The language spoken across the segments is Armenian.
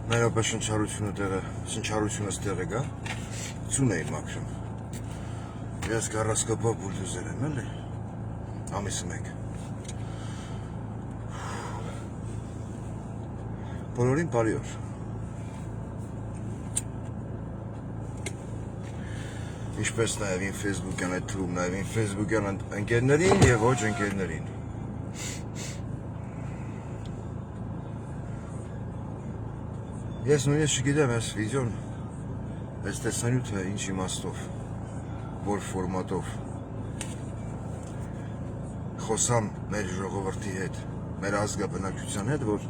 Merhaba շնչառությունը ստեղ է գա, ծուն էի մաքրում, ես գարասկոպա բուլդուզեր եմ էլի, ամիսը մեկ, բոլորին բարի օր, ինչպես նաև իմ ֆեյսբուքյան այդ թվում, նաև իմ ֆեյսբուքյան ընկերներին և ոչ ընկերներին, Ես նույնիսկ չգիտեմ այս վիդեոն, այս տեսանյութը ինչ իմաստով, որ ֆորմատով խոսամ մեր ժողովրդի հետ, մեր ազգաբնակչության հետ, որ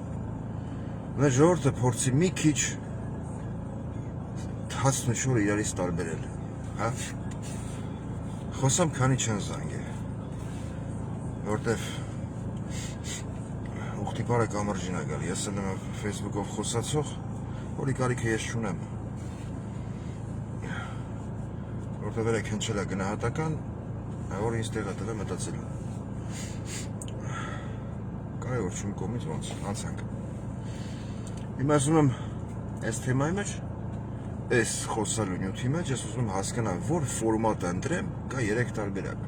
մեր ժողովուրդը փորձի մի քիչ թացն ու շորը իրարից տարբերել, հա? Խոսամ քանի չեն զանգել, որտև ուխտի պարը կամրջին է գալ, ես եմ ֆեյսբուքով խոսացող, որի կարիքը ես չունեմ, որտեղ երեք հնչել է գնահատական, որ ինձ տեղը տվել մտածելու։ Կարի որ չում կողմից ոնց, անցանք։ Հիմա ասում եմ, այս թեմայի մեջ, այս խոսալու նյութի մեջ, ես ուզում եմ հասկանամ, որ ֆորմատ ընտրեմ, կա 3 տարբերակ,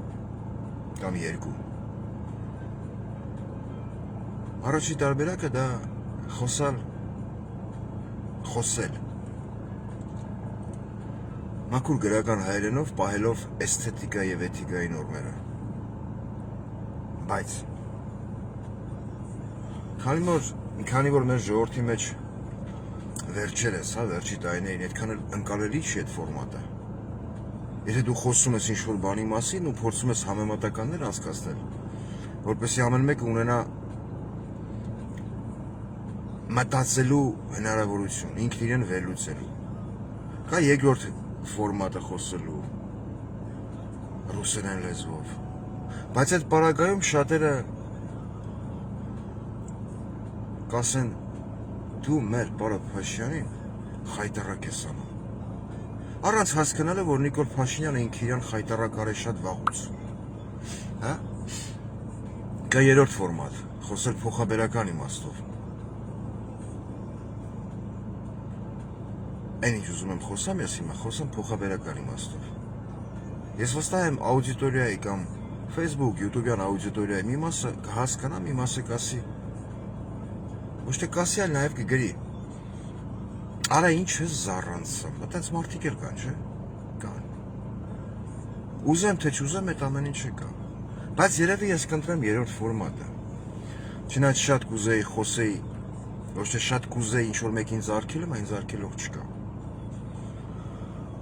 կամ 2։ Առաջի տարբերակը դա խոսել, մաքուր գրական հայերենով պահելով էսթետիկա և էթիկայի նորմերը, բայց քանի որ մեր ժողովրդի մեջ վերջերս, վերջի տարիներին այդքան ընկալելի չի այդ ֆորմատը, եթե դու խոսում ես ինչ-որ բանի մասին ու փորձում ես համեմատականներ անցկացնել, որպեսզի ամեն մեկը ունենա մտածելու հնարավորություն, ինքն իրեն վերլուծելու։ Կա երկրորդ ֆորմատը խոսելու ռուսերեն լեզվով, բայց այդ պարագայում շատերը կասեն դու մեր պարը Փաշինյանին խայտառակ ես անում։ Առանց հասկանալը, որ Նիկոլ Փաշինյանը ինքը իրան խայտառակ արել շատ վաղուց։ Հա? Կա երրորդ ֆորմատ, խոսել փոխաբերական իմաստով։ Այն ինչ ուզում եմ խոսամ, ես հիմա խոսամ փոխաբերական իմաստով։ Ես վստահ եմ աուդիտորիայի կամ Facebook, YouTube-յան աուդիտորիայի մի մասը կհասկանա, մի մասը կասի, ոչ թե կասի, այլ նաև կգրի։ Արա ինչ ես զառանցում, այդպես մարդիկ էլ կան, չէ՞։ Կան։ Ուզեմ թե չուզեմ, այդ ամեն ինչը կա։ Բայց երևի ես կընտրեմ երրորդ ֆորմատը։ Չնայած շատ կուզեի խոսեի, ոչ թե շատ կուզեի ինչ-որ մեկին զարգելը, այն զարգելող չկա։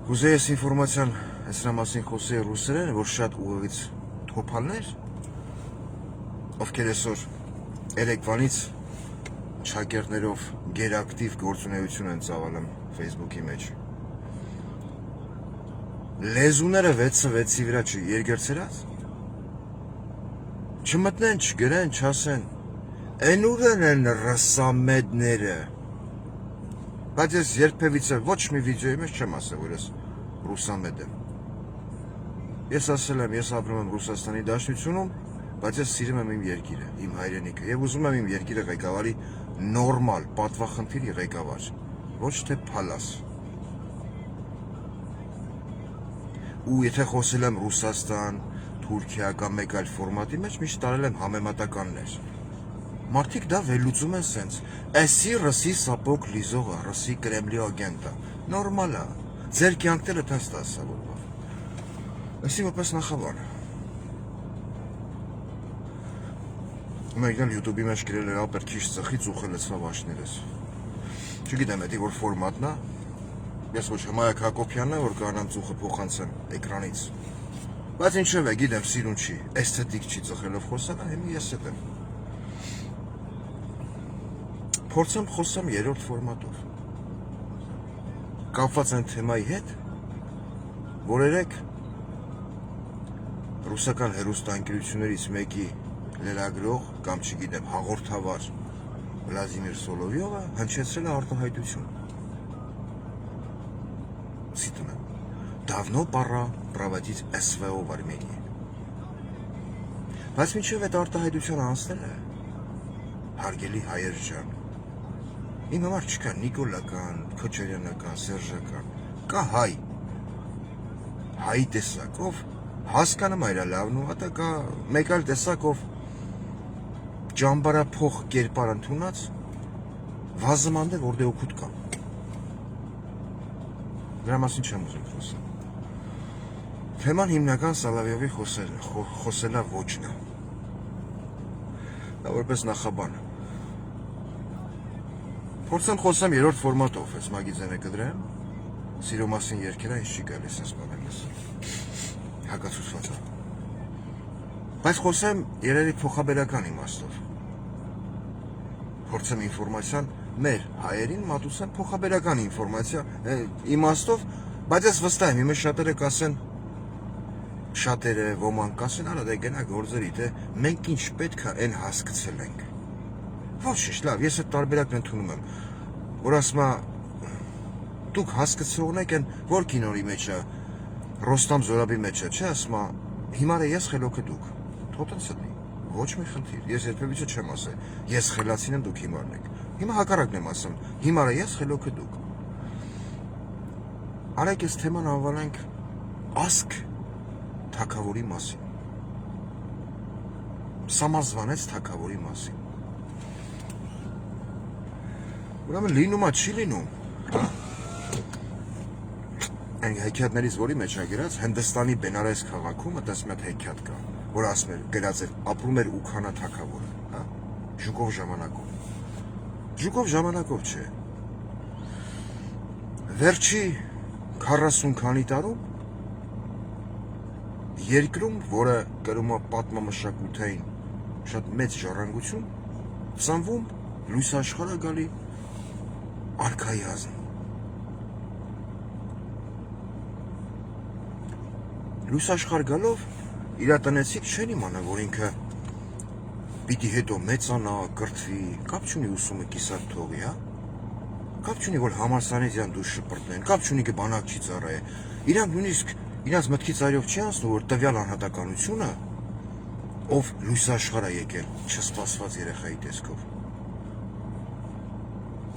Կուզեի ես ինֆորմացիան այսրա մասին խոսեի ռուսերեն, որ շատ ուղղից թոփալներ, ովքեր այսօր երեկվանից շակերտներով գերակտիվ գործունեություն են ծավալում Facebook-ի մեջ։ Լեզուները 6-ի վրա երկերցրած, չմտնեն, չգրեն, չասեն, են ուրեն են ռսամեդները, բայց ես երբևիցե ոչ մի վիդեոյի մեջ չեմ ասել, որ ես ռուսամեդ եմ։ Ես ասել եմ, ես ապրում եմ Ռուսաստանի Դաշնությունում, բայց ես սիրում եմ իմ երկիրը, իմ հայրենիքը, և ուզում եմ իմ երկիրը ղեկավարի նորմալ, պատվախնդիրի ղեկավար, ոչ թե փալաս։ Ու եթե խոսել եմ Ռուսաստան, Թուրքիա կամ մեկ այլ ֆորմատի մեջ, միշտ տարել եմ համեմատականներ։ Մարդիկ դա վերլուծում են սենց, էսի ռսի սապոկ լիզողը, ռսի կրեմլի ագենտը, նորմալ է, ձեր կյանքները տես տասավորվավ։ Էսի ոպես նախաբան։ Մեկն էլ YouTube-ի մեջ գրել էր ապեր քիչ ծխից ուխել լցվավ աշներես։ Չգիտեմ, էդի որ ֆորմատն է, ես ոչ Հմայակ Հակոբյանն է, որ կանամ ծուխը փոխանցեմ էկրանից։ Բայց ինչով է, գիտեմ, սիրուն չի, էսթետիկ չի ծխելով խոսալը, հիմի ես էդ եմ։ Փորձեմ խոսեմ երրորդ ֆորմատով։ Կապված այն թեմայի հետ, որ երեք ռուսական հեռուստաընկերություններից մեկի լրագրող կամ չգիտեմ հաղորդավար Վլադիմիր Սոլովյովը հնչեցրել է արտահայտություն։ Цитую. Давно пора проводить СВО в Армении. Բայց մինչև այդ արտահայտությունը անցնել է, հարգելի հայեր ջան, Իմ համար չկա Նիկոլական, Քոչարյանական, Սերժական, կա հայ։ Հայ տեսակով հասկանում այրա լավն ու հատա կա մեկ այլ տեսակով ջամբարափող կերպար ընդունած վազմանդ է որ դե օգուտ կա։ Դրա մասին չեմ ուզում խոսել։ Թեման հիմնական Սալավյովի խոսելա ոչն է։ Դա որպես նախաբան։ Փորձեմ խոսեմ երրորդ ֆորմատով, այս մագիզենը կդրեմ։ Սիրո մասին երգերը ինչ չի գալիս այս բանելս։ Հակացուցված է։ Բայց խոսեմ երևի փոխաբերական իմաստով։ Փորձեմ ինֆորմացիան մեր հայերին մատուցեմ փոխաբերական ինֆորմացիա իմաստով, բայց ես վստահ եմ, իմը շատերը կասեն շատերը ոմանք կասեն, արա դե գնա գործերի, թե մենք ինչ պետք է այն հասկացել ենք։ Ոչինչ, լավ, ես այդ տարբերակն ընդունում եմ, որ ասում է դուք հասկացողն եք այն որ կինորի մեջ է, Ռոստամ Զորաբի մեջ է, չէ, ասում է հիմա ես խելոքը դուք։ Թոթենց է ոչ մի խնդիր, ես երբևիցե չեմ ասել, ես խելացին եմ, դուք հիմարն եք։ Հիմա հակառակն եմ ասում, հիմա ես խելոքը դուք։ Արեք այս թեման անվանենք ասք թագավորի մասին։ Սամազվանեց թագավորի մասին։ Ուրեմն լինում է, չի լինում։ Այն հեքիաթներից որի մեջ է գրած Հնդստանի Բենարես քաղաքում այդպես մի հատ հեքիաթ կա, որ ասում էր գրած էր ապրում էր Ուքանա թագավորը, հա, Ժուկով ժամանակով։ Ժուկով ժամանակով չէ։ Վերջի 40 քանի տարում երկրում, որը կրում է պատմամշակութային շատ մեծ ժառանգություն, ծնվում լույսաշխարհը գալի արքայազն։ Լույսաշխարհ գալով իր տնեցիք չեն իմանա, որ ինքը պիտի հետո մեծանա, կրթվի, կապ չունի ուսումը կիսատ թողի, հա։ Կապ չունի, որ համալսարանից դուրս շպրտնեն, կապ չունի, որ բանակ չի ծառայե։ Իրանք նույնիսկ իրաց մտքից այրով չի անցնում, որ տվյալ անհատականությունը, ով լույսաշխարհ է եկել, չսպասված երեխայի տեսքով,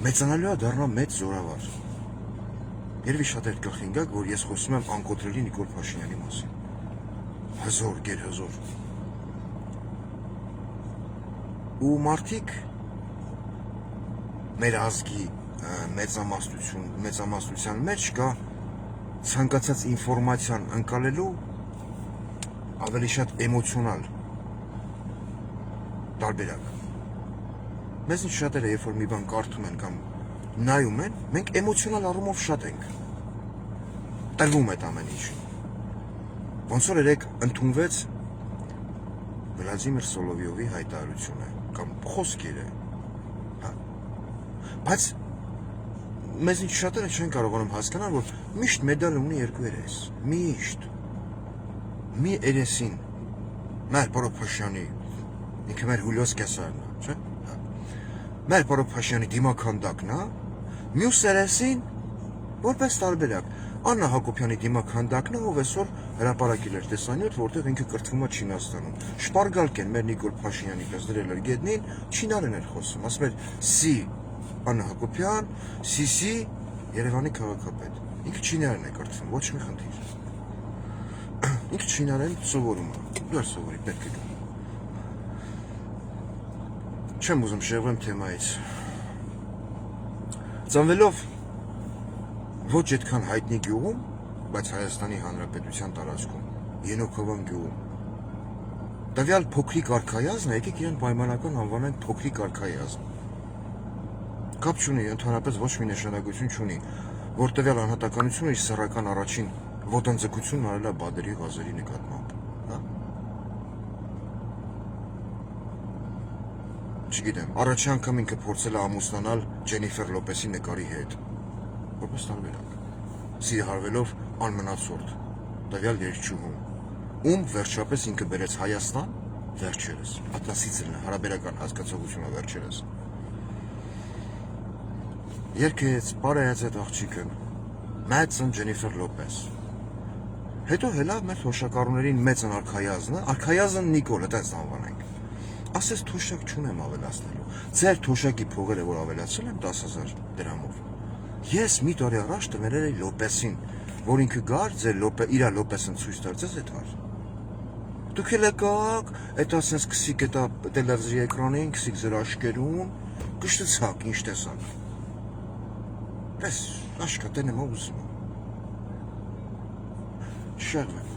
մեծանալու է դառնա մեծ զորավար։ Երևի շատ էր գլխին գաք, որ ես խոսում եմ անկոտրելի Նիկոլ Փաշինյանի մասին։ Հզոր, գերհզոր։ Ու մարդիկ մեր ազգի մեծամասնության մեջ կա ցանկացած ինֆորմացիան ընկալելու ավելի շատ էմոցիոնալ տարբերակ։ Մեզ ինչ շատերը երբ որ մի բան կարդում են կամ նայում են, մենք էմոցիոնալ առումով շատ ենք։ Տրվում այդ ամեն ինչ։ Ոնց որ երեք ընդունվեց Վլադիմիր Սոլովյովի հայտարարությունը կամ խոսքերը, հա։ Բայց մեզ ինչ շատերը չեն կարողանում հասկանալ, որ միշտ մեդալը ունի երկու երես, միշտ։ Մի երեսին մեր Պորոփաշյանի, ինքը մեր Հուլիոս Կեսարն է, չէ՞։ Մեր Պորոփաշյանի դիմականդակն է, մյուս երեսին որպես տարբերակ Աննա Հակոբյանի դիմականդակն է, ով այսօր հրապարակել էր տեսանյութ, որտեղ ինքը կրթվում է Չինաստանում։ Շպարգալկեն մեր Նիկոլ Փաշինյանի պես դրել էր գետնին, չինարեն էր խոսում, ասում էր «Սի Աննա Հակոբյան, Սիսի Երևանի քաղաքապետ»։ Ինքը չինարեն է կրթվում, ոչ մի խնդիր։ Ինքը չինարեն սովորում է, դու սովորի, պետք է գա։ Չեմ ուզում շեղվեմ թեմայից։ Ծնվելով ոչ այդքան հայտնի գյուղում, բայց Հայաստանի Հանրապետության տարածքում, Ենոքովան գյուղում։ Տվյալ փոքրիկ արքայազն է, եկեք իրեն պայմանական անվանենք փոքրիկ արքայազն։ Կապ չունի, ընդհանրապես ոչ մի նշանակություն չունի, որ տվյալ անհատականությունը իր սեռական առաջին ոտնձգությունն արել է բادرի ղազերի նկատմամբ, հա։ Չգիտեմ, առաջի անգամ ինքը փորձել է ամուսնանալ Ջենիֆեր Լոպեսի նկարի հետ, որպես տարբերակ, սիրահարվելով անմնացորդ, տվյալ երգչուհու, ում վերջապես ինքը բերեց Հայաստան վերջերս, Ատլասիցն է, հարաբերական հասկացողությունը վերջերս։ Երգեց, պարեց այդ աղջիկը, մեծն Ջենիֆեր Լոպես։ Հետո հելա մեր թոշակառուներին մեծն արքայազնը, արքայազն Նիկոլ, այդպես անվանենք։ ասես թոշակ չունեմ ավելացնելու։ Ձեր թոշակի փողերը որ ավելացել եմ 10,000 դրամով։ Ես մի տարի առաջ տվել էի Լոպեսին, որ ինքը գար ձեր իր Լոպեսին ցույց տալիս այդ հար։ Դուք էլ եկաք, այդ ասես քսիկ այդ տելևիզորի էկրանին, քսիկ ձեր աշկերուն, կշտցակ, ինչ տեսակ։ Պես աշխատեն եմ ուզում։ Շարժ։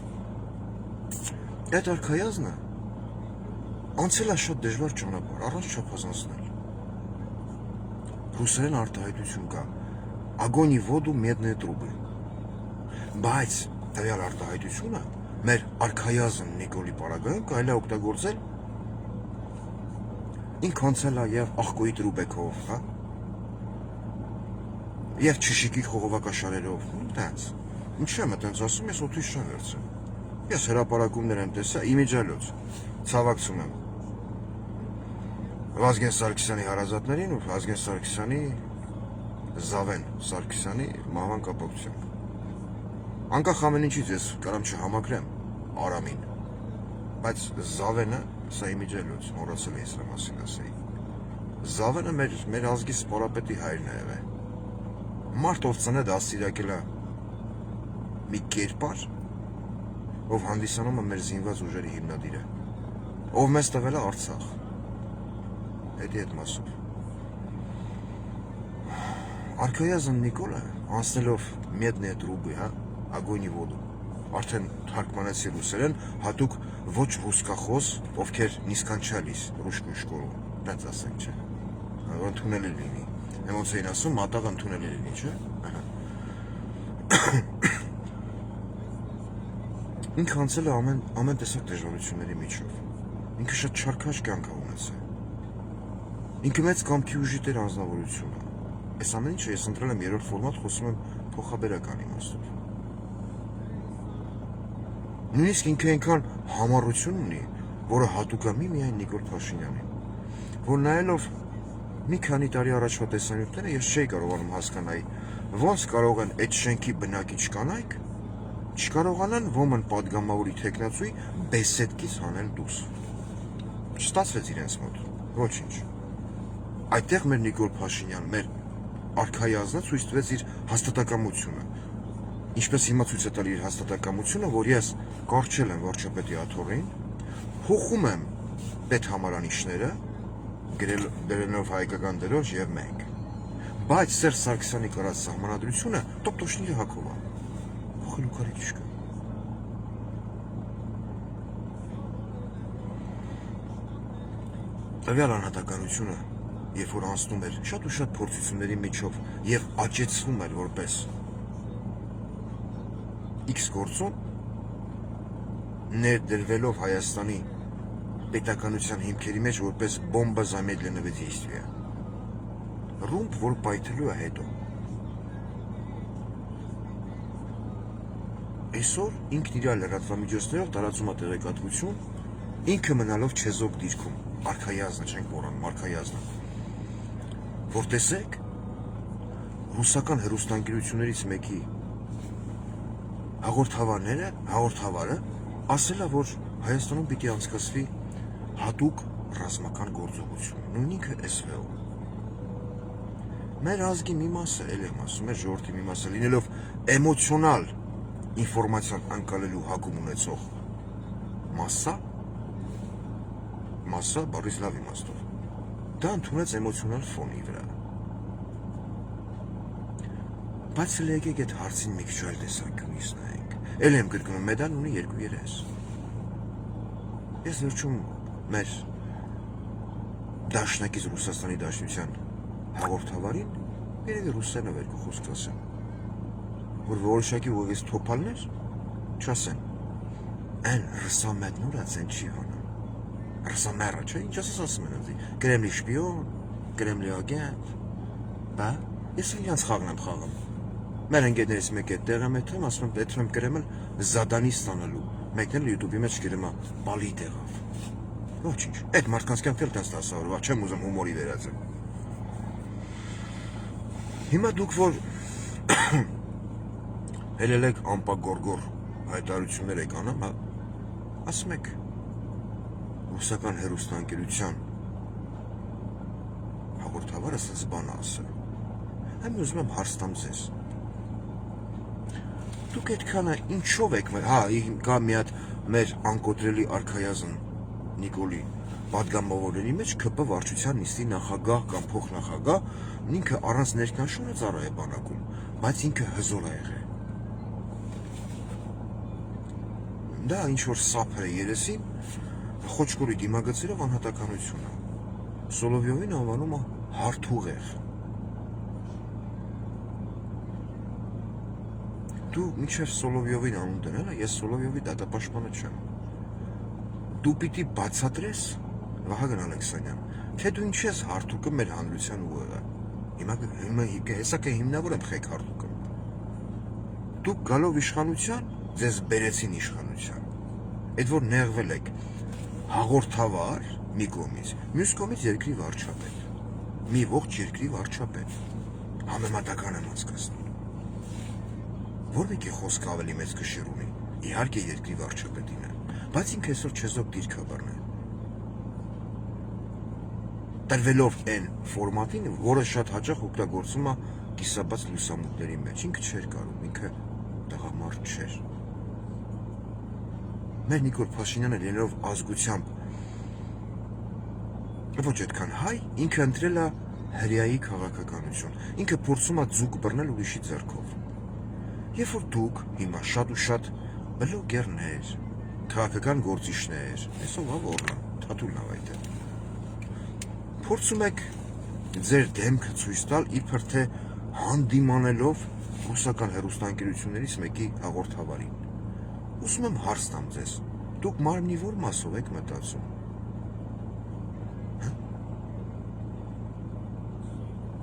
Այդ արքայազնը անցել է շատ դժվար ճանապարհ, առանց չափազանցնել։ Ռուսերեն արտահայտություն կա։ Огонь и воду медные трубы։ Բայց տվյալ արտահայտությունը մեր արքայազն Նիկոլի պարագայում կարելի է օգտագործել ինք անցել է եւ աղկոյի տրուբեկով, հա։ Եվ չշիկի խողովակաշարերով, տենց։ Ինչ եմ այդպես ասում, ես օդի շան վերցրել։ Ես հրապարակումներ եմ տեսա, իմիջիալոց, ցավակցում եմ։ Վազգեն Սարգսյանի հարազատներին ու Վազգեն Սարգսյանի Զավեն Սարգսյանի մահվան կապակցությամբ։ Անկախ ամեն ինչից ես կարամ չհամակրեմ Արամին, բայց Զավենը, սա իմիջիալոց, մոռացել էի սրա մասին ասեի։ Զավենը մեր ազգի սպորապետի հայրն է եղել։ Մարդ ով ծնե դաստիարակել է մի կերպար, ով հանդիսանում է մեր զինված ուժերի հիմնադիրը, ով մեզ տվել է Արցախ, հետի հետ մասով։ Արքայազն Նիկոլը, անցնելով Медные трубы, հա, Огонь и воду, արդեն թարգմանեցի ռուսերեն, հատուկ ոչ ռուսկախոս, ովքեր նիսկան չալիս ռուշկու շկոլու, տենց ասենք, չէ, որ ընդունել է լինի, ոնց էին ասում, մատաղ ընդունել է լինի, չէ։ Ինքը անցել է ամեն տեսակ դժվարությունների միջով։ Ինքը շատ չարքաշ կյանք է ունեցել։ Ինքը մեծ կամքի ուժի տեր անձնավորություն է։ Այս ամեն ինչը ես ընտրել եմ երրորդ ֆորմատ, խոսում եմ փոխաբերական իմաստով։ Նույնիսկ ինքը այնքան համառություն ունի, որը հատուկ է միայն Նիկոլ Փաշինյանին, որ նայելով մի քանի տարի առաջվա տեսանյութերը ես չէի կարողանում հասկանալ, ոնց կարող են այդ շենքի բնակիչ կանայք չկարողանան ոմն պատգամավորի թեկնածուի բեսեդկից հանել դուրս։ Չստացվեց իրենց մոտ, ոչինչ։ Այդտեղ մեր Նիկոլ Փաշինյան, մեր արքայազնը ցույց տվեց իր հաստատակամությունը։ Ինչպես հիմա ցույց է տալի իր հաստատակամությունը, որ ես կարճել եմ վարչապետի աթոռին, հոխում եմ պետհամարանիշները, գրելով հայկական դրոշ եւ մենք։ Բայց Սերժ Սարգսյանի կրած սահմանադրությունը տոպտոշնի հակով է։ Հոխելու կարիք չկա։ Տվյալ անհատականությունը, երբ որ անցնում էր շատ ու շատ փորձությունների միջով եւ աճեցվում էր որպես X գործում, ներդրվելով Հայաստանի պետականության հիմքերի մեջ որպես բոմբա замедленного действия։ Ռումբ, որ պայթելու է հետո։ Այսօր ինքն իր լրատվամիջոցներով տարածում է տեղեկատվություն, ինքը մնալով չեզոք դիրքում, արքայազնը չենք մոռանում, արքայազնը։ Որ տեսեք, ռուսական հեռուստաընկերություններից մեկի հաղորդավարը ասել է, որ Հայաստանում պիտի անցկացվի հատուկ ռազմական գործողություն, նույն ինքը SVO։ Մեր ազգի մի մասը, էլ եմ ասում, մեր ժողովրդի մի մասը լինելով էմոցիոնալ ինֆորմացիան անցալելու հակում ունեցող մասսա բառից լավ իմաստով, դա ընդունեց էմոցիոնալ ֆոնի վրա։ Բայց եկեք այդ հարցին մի քիչ այլ տեսանկյունից նայենք։ Էլ եմ կրկնում, մեդալ ունի երկու երես։ Ես վերջում մեր դաշնակից Ռուսաստանի Դաշնության հաղորդավարին երևի ռուսերենով երկու խոսք ասեմ, որ որոշակի ուղղակի թոփալներ չասեն, այն ռսամետնուրա ցեն չի հանում, ռսամերը չէ, ինչ ասում են դի, Կրեմլի շպիոն, Կրեմլի ագենտ, բա, ես իրենց խաղն եմ խաղում, մեր ընկերներից մեկը տեղ եմ եթեմ, ասում եմ պետք եմ Կրեմլ զադանի ստանալու, մեկն էլ յութուբի մեջ գրում է բալի տեղավ, ոչինչ, այդ մարդկանց կյանքն էլ տես դասավորվա, չեմ ուզում հումորի վերածել։ Հիմա դուք որ հելելեք ամպագորգոր հայտարարություններ եք անում, ասում եք, ռուսական հեռուստաընկերության հաղորդավարը ասես բան ասել։ Եմ ուզում եմ հարց տամ ձեզ։ Դուք այդքանը ինչով եք, կա մի հատ մեր անկոտրելի արքայազն Նիկոլի պատգամավորների մեջ ԿՊ վարչության նիստի նախագահ կամ փոխնախագահ, ինքը առանց ներքնաշունը ծառայ է բանակում, բայց ինքը հզոր է եղել։ Դա ինչ որ սափր է երեսին, խոչկորի դիմագծերով անհատականություն է։ Սոլովյովին անվանում է հարթուղեղ։ Դու մինչև Սոլովյովին անուն դնել, ես Սոլովյովի դատապաշտպանը չեմ։ Դու պիտի բացատրես, Վահագն Ալեքսանյան, թե դու ինչ ես հարթուկը մեր հանրության ուղեղը։ Հիմա հեսա կը հիմնավոր եմ խեք հարթուկը։ Դուք գալով իշխանության, ձեզ բերեցին իշխանության։ Այդ որ նեղվել եք հաղորդավար մի կողմից, մյուս կողմից երկրի վարչապետ։ Մի ողջ երկրի վարչապետ։ Համեմատական եմ անցկացնում։ Որ մեկի խոսքը ավելի մեծ կշիռ ունի, իհարկե երկրի վարչապետին է, բայց ինքը այսօր չեզոք դիրք է բռնել։ Տրվելով այն ֆորմատին, որը շատ հաճախ օգտագործում է կիսաբաց լուսամուտների մեջ, ինքը չէր կարող, ինքը տղամարդ չէր։ Մեր Նիկոլ Փաշինյանը լինելով ազգությամբ ոչ այդքան հայ, ինքը ընտրել է հրեայի քաղաքականություն, ինքը փորձում է ձուկ բռնել ուրիշի ձեռքով։ Երբ որ դուք հիմա շատ ու շատ բլոգերներ, քաղաքական գործիչներ, այսօր լավ օրնա, թաթուլ լավ այդ է։ Փորձում եք ձեր դեմքը ցույց տալ իբր թե հանդիմանելով ռուսական հեռուստաընկերություններից մեկի հաղորդավարին։ Ուզում եմ հարց տամ ձեզ, դուք մարմնի որ մասով եք մտածում։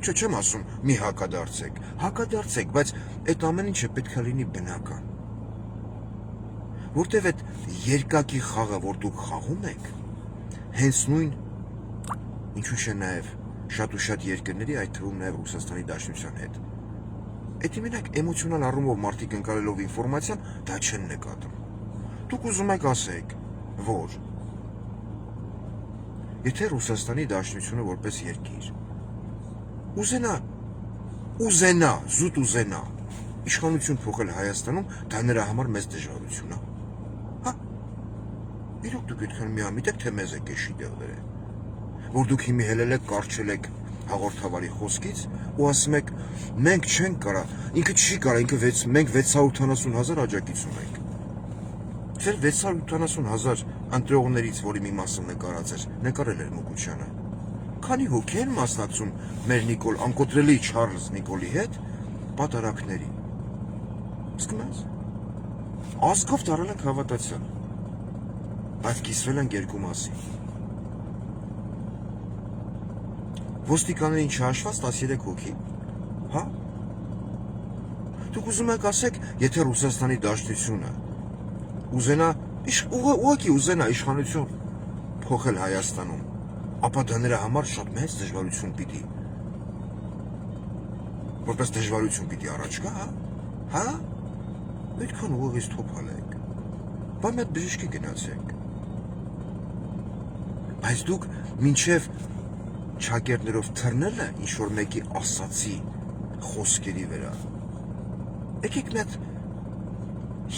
Չեմ ասում մի հակադարձեք, բայց այդ ամեն ինչը պետք է լինի բնական։ Որտեվ այդ երկակի խաղը, որ դուք խաղում եք, հենց նույն ինչու՞ չէ նաև շատ ու շատ երկրների, այդ թվում նաև Ռուսաստանի Դաշնության հետ։ Էդի մենակ էմոցիոնալ առումով մարդիկ ընկալելով ինֆորմացիան, դա չեն նկատում։ Դուք ուզում եք ասեք, որ եթե Ռուսաստանի Դաշնությունը որպես երկիր զուտ ուզենա իշխանություն փոխել Հայաստանում, դա նրա համար մեծ դժվարություն է։ Հա։ Իրոք դուք այդքան միամիտ եք, թե մեզ եք էշի դեղ դրել։ Որ դուք հիմի հելել եք, կարճել եք հաղորդավարի խոսքից ու ասում եք, մենք չենք կարա, ինքը չի կարա, մենք 680,000 աջակից ունենք։ Ձեր 680,000 ընտրողներից, որի մի մասը նկարել էր Մուկուչյանը, քանի հոգի են մասնակցում մեր Նիկոլ, անկոտրելի Չարլզ Նիկոլի հետ պատարակների։ Իսկում ես։ Ազգով դարել ենք հավատացյալ, բայց կիսվել ենք երկու մասի։ Ոստիկաններին չհաշված 13 հոգի, հա։ Դուք ուզում եք ասեք, եթե Ռուսաստանի Դաշնությունը ուղղակի ուզենա իշխանություն փոխել Հայաստանում, ապա դա նրա համար շատ մեծ դժվարություն պիտի։ Որպես դժվարություն պիտի առաջ գա, հա։ Այդքան ուղղից թոփալ եք։ Բա մեծ բժիշկի գնացեք։ Բայց դուք մինչև չակերտներով թռնելը ինչ-որ մեկի ասացի խոսքերի վրա։ Եկեք մեծ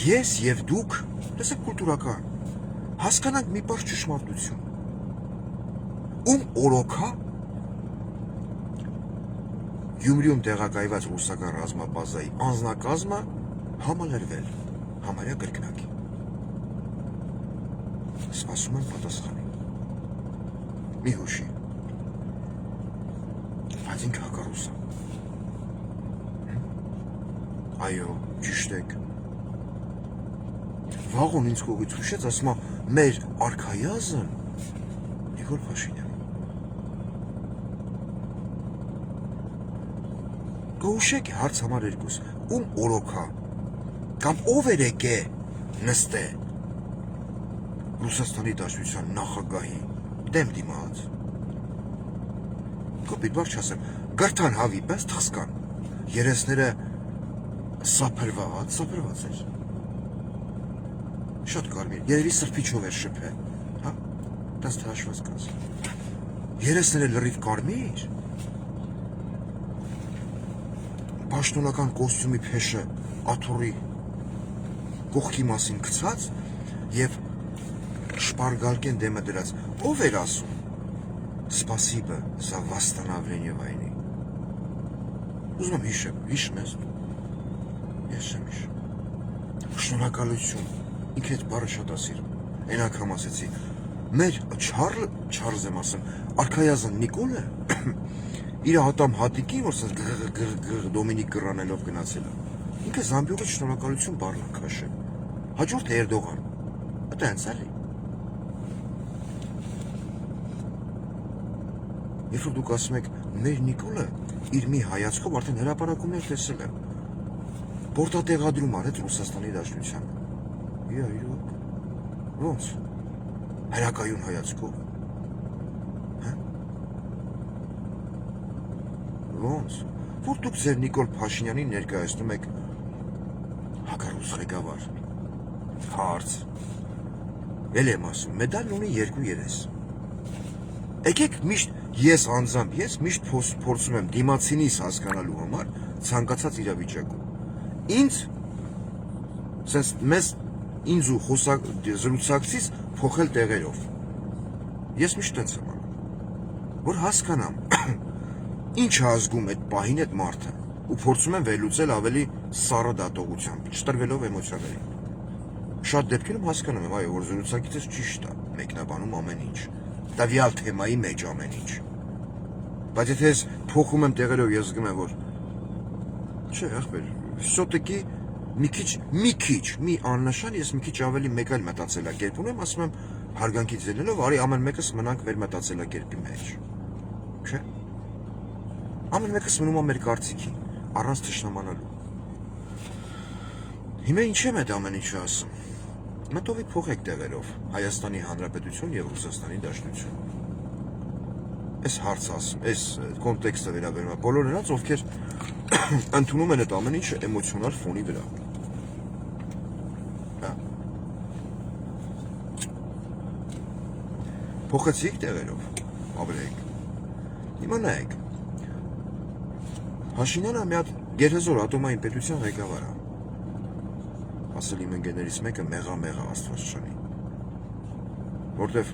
ես և դուք, լսեք կուլտուրական, հասկանանք մի պարզ ճշմարտություն։ Ում օրոքա Գյումրիում տեղակայված ռուսական ռազմաբազայի անձնակազմը համալրվել, համարյա կրկնակի։ Սպասում եմ պատասխանի։ Մի հուշի։ Բայց ինքը հակառուս է։ Այո, ճիշտ եք։ Վաղոն ինձ կողից հուշեց, ասում է, մեր արքայազն Նիկոլ Փաշինյան։ Կհուշեք հարց համար 2, ում օրոքա, կամ ով էր եկե նստե Ռուսաստանի Դաշնության նախագահի դեմ դիմաց։ Կոպիտ բառ չասեմ, գրթան հավի պես թխսկան, երեսները սափրված էր։ Շատ կարմիր, երևի սրբիչով էր շփել, հա։ Դες հաշված կաս։ Երեսները լրիվ կարմիր։ Պաշտոնական կոստյումի փեշը աթոռի կողքի մասին գցած եւ շպարգալկեն դեմը դրած։ Ով էր ասում։ Спасибо за восстановление войны։ Ուզում եմ հիշեմ ես։ Ես չեմ հիշում։ Շնորհակալություն։ Ինքը այդ բառը շատ ասիր։ Այն անգամ ասեցի։ Մեր Չարլզ եմ ասում, արքայազն Նիկոլը իր հատամ հատիկին, որ սենց Դոմինիկ կրանելով գնացել է։ Ինքը զամբյուղի շնորհակալություն բառն է քաշել։ Հաջորդ Էրդողան։ Դա հենց էլի։ Երբ որ դուք ասում եք, մեր Նիկոլը իր մի հայացքով արդեն հրապարակումներ տեսել է։ Պորտատեղադրում արեց Ռուսաստանի Դաշնությանը։ Իրոք։ Ոնց։ Հրակայուն հայացքով։ Հա։ Ոնց։ Որ դուք ձեր Նիկոլ Փաշինյանին ներկայացնում եք հակառուս ղեկավար։ Հարց։ Էլ եմ ասում, մեդալն ունի երկու երես։ Եկեք միշտ ես անձամբ միշտ փորձում եմ դիմացինիս հասկանալու համար ցանկացած իրավիճակում։ Ինձ sense մեզ ինձ ու զրուցակցից փոխել տեղերով։ Ես միշտ տենց եմ անում, որ հասկանամ ինչ է ազգում այդ պահին այդ մարդը ու փորձում եմ վերլուծել ավելի սառը դատողությամբ, չտրվելով էմոցիաներին։ Շատ դեպքերում հասկանում եմ, այո, որ զրուցակիցս ճիշտ է, մեկնաբանում ամեն ինչ, տվյալ թեմայի մեջ ամեն ինչ։ Բայց եթե ես փոխում եմ տեղերով, ես զգում եմ, որ չէ, ախպեր, սոտեկի մի աննշան ես մի քիչ ավելի մեկ այլ մտածելակերպ ունեմ, ասում եմ հարգանքից ելնելով, արի ամեն մեկս մնանք մեր մտածելակերպի մեջ։ Չէ։ Ամեն մեկս մնում է մեր կարծիքին, առանց թշնամանալու։ Հիմա ինչ եմ այդ ամեն ինչը ասում։ Մտովի փոխեք տեղերով Հայաստանի Հանրապետություն եւ Ռուսաստանի Դաշնություն։ Այս հարց ասում, այս կոնտեքստը վերաբերում է բոլոր նրանց, ովքեր ընդունում են այդ ամեն ինչը էմոցիոնալ ֆոնի վրա։ Փոխեցիք տեղերով, ապրեք։ Հիմա նայեք։ Փաշինյանը մի հատ գերհզոր ատոմային պետության ղեկավար է։ Ասել իմ ընկերներից մեկը մեղա Աստված շնորհի։ Որտեվ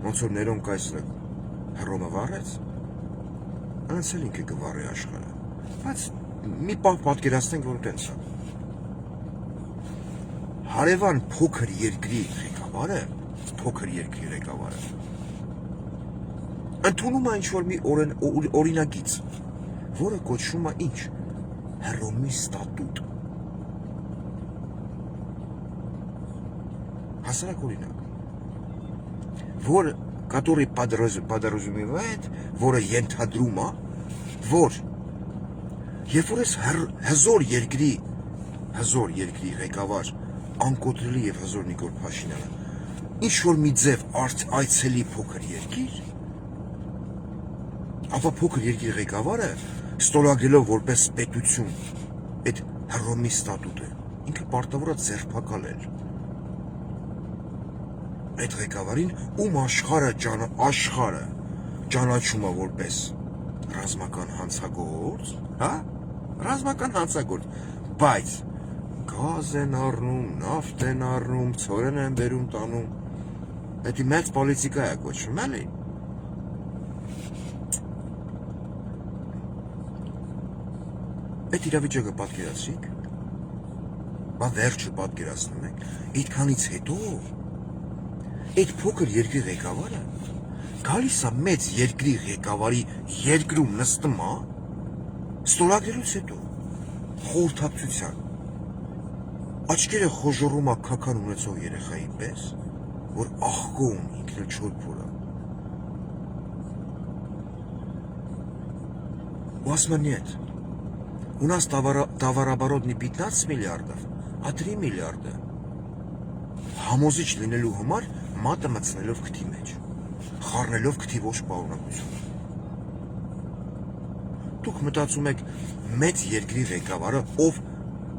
ոնց որ ներոն կայսրը հռոմը վառեց, անցել ինքը կվառի աշխարհը։ Բայց մի պահ պատկերացնենք, որ տենց է։ Հարևան փոքր երկրի ղեկավարը ընդունում է ինչ-որ մի օրինագիծ, որը կոչվում է ինչ։ Հռոմի ստատուտ։ Հասարակ օրինակ, который подразумевает, որը ենթադրում է, որ երբ որ ես հզոր երկրի ղեկավար, անկոտրելի եւ հզոր Նիկոլ Փաշինյանը ինչ որ մի ձև այցելի փոքր երկիր, ապա փոքր երկրի ղեկավարը ստորագրելով որպես պետություն այդ Հռոմի ստատուտը, ինքը պարտավոր է ձերբակալել այդ ղեկավարին, ում աշխարհը ճանաչում է որպես ռազմական հանցագործ, հա? Ռազմական հանցագործ, բայց գազ են առնում, նավթ են առնում, ցորեն են բերում տանում։ Դա մեծ պոլիտիկա է կոչվում, էլի։ Այդ իրավիճակը պատկերացրիք, բա վերջը պատկերացնում եք, այդքանից հետո այդ փոքր երկրի ղեկավարը գալիս է մեծ երկրի ղեկավարի երկրում նստում է, ստորագրելուց հետո խորհրդակցության աչքերը խոժոռում է քական ունեցող երեխայի պես, որ աղկոն ինքն էլ չոր փորա։ У вас нет. У нас товарооборот не 15 миллиардов, а 3 миллиарда. Համոզիչ լինելու համար մատը մտցնելով քթի մեջ, խառնելով քթի ոչ պարունակություն։ Դուք մտածում եք մեծ երկրի ղեկավարը, ով